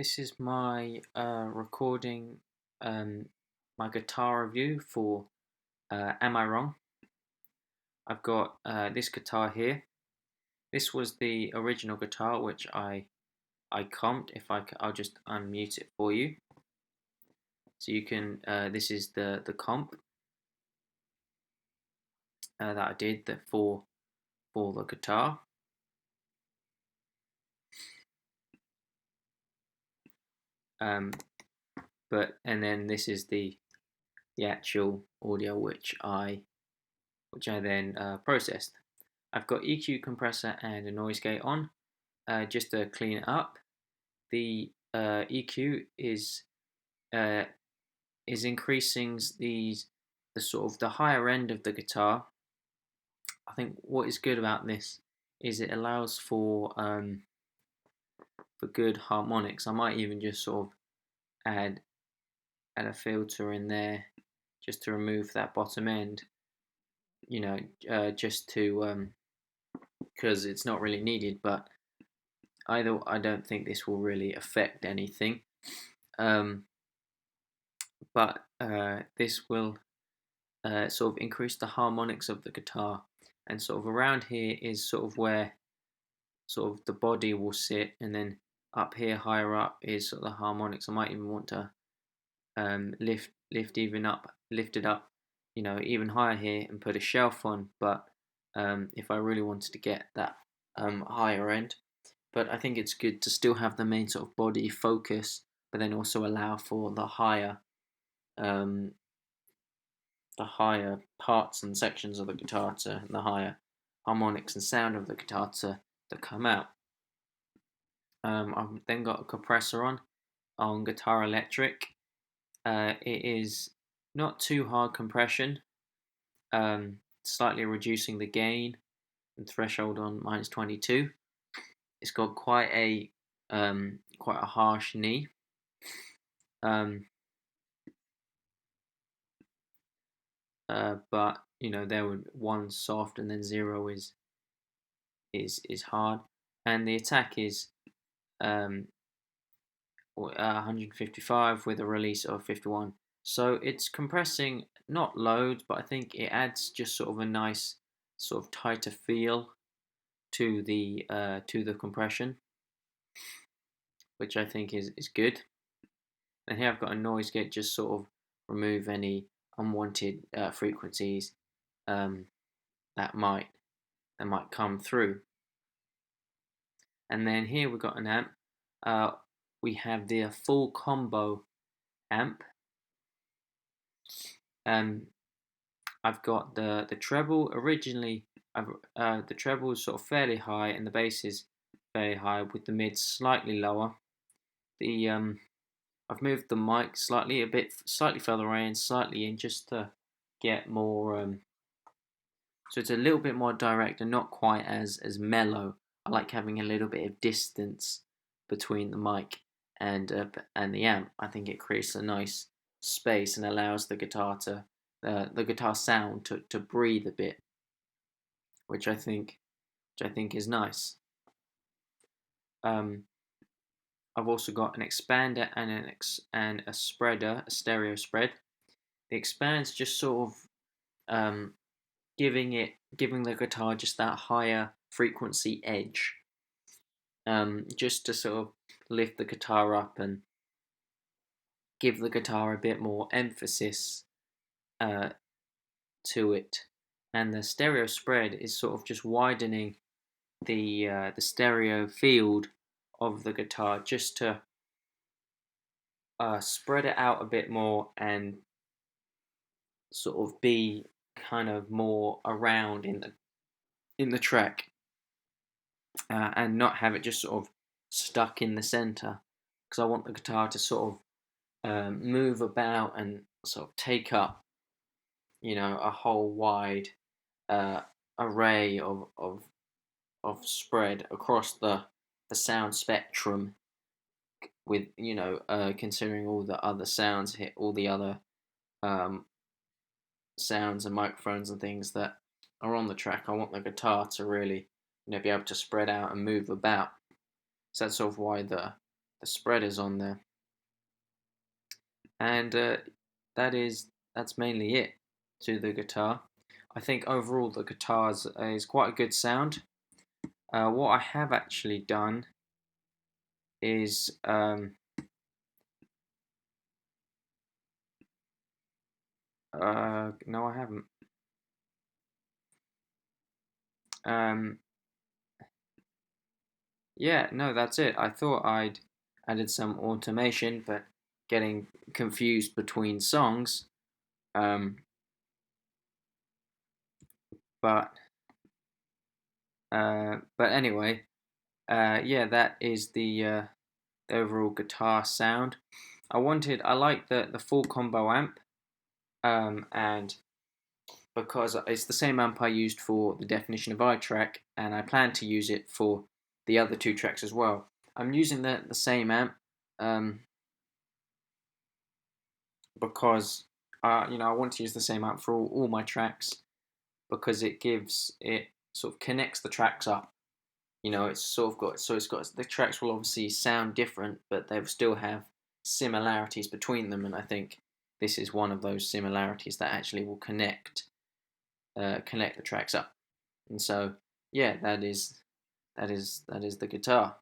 This is my recording, my guitar review for Am I Wrong? I've got this guitar here. This was the original guitar which I comped. I'll just unmute it for you, so you can. This is the comp that I did for the guitar. Um, and then this is the actual audio which I then processed. I've got EQ compressor and a noise gate on. Just to clean it up, the EQ uh, is increasing the sort of the higher end of the guitar. I think what is good about this is it allows for good harmonics. I might even just sort of add a filter in there just to remove that bottom end. Just to because it's not really needed, but either I don't think this will really affect anything. Um, but this will sort of increase the harmonics of the guitar, and sort of around here is sort of where sort of the body will sit, and then up here higher up is sort of the harmonics. I might even want to lift it up, even higher here and put a shelf on. But if I really wanted to get that higher end, but I think it's good to still have the main sort of body focus, but then also allow for um, the higher parts and sections of the guitar to the higher harmonics and sound of the guitar to come out. I've then got a compressor on Guitar Electric. It is not too hard compression, slightly reducing the gain and threshold on -22. It's got quite a harsh knee. But there would one soft and then zero is hard, and the attack is 155 with a release of 51. So it's compressing not loads, but I think it adds just sort of a nice sort of tighter feel to the compression, which I think is good. And here I've got a noise gate, just sort of remove any unwanted frequencies um, that might come through. And then here we've got an amp. We have the full combo amp. I've got the treble. Originally, the treble is sort of fairly high and the bass is very high, with the mid slightly lower. I've moved the mic slightly further away and slightly in, just to get more. So it's a little bit more direct and not quite as mellow. I like having a little bit of distance between the mic and the amp. I think it creates a nice space and allows the guitar sound to breathe a bit, which I think is nice. I've also got an expander and a spreader, a stereo spread. The expand's just sort of giving the guitar just that higher frequency edge, just to sort of lift the guitar up and give the guitar a bit more emphasis to it. And the stereo spread is sort of just widening the stereo field of the guitar, just to spread it out a bit more and sort of be kind of more around in the track, and not have it just sort of stuck in the center, because I want the guitar to sort of move about and sort of take up a whole wide array of spread across the sound spectrum, with considering all the other sounds, hit all the other um, sounds and microphones and things that are on the track. I want the guitar to really be able to spread out and move about. So that's sort of why the spreaders on there, and that's mainly it to the guitar. I think overall the guitars is quite a good sound. What I have actually done is no, I haven't. Um, yeah, no, that's it. I thought I'd added some automation, but getting confused between songs. Um, but but anyway, yeah, that is the overall guitar sound. I like the full combo amp, and because it's the same amp I used for the Definition of I track, and I plan to use it for the other two tracks as well. I'm using the same amp, um, because I want to use the same amp for all my tracks, because it sort of connects the tracks up. It's sort of got the tracks will obviously sound different, but they'll still have similarities between them, and I think this is one of those similarities that actually will connect the tracks up. And so, yeah, that is the guitar.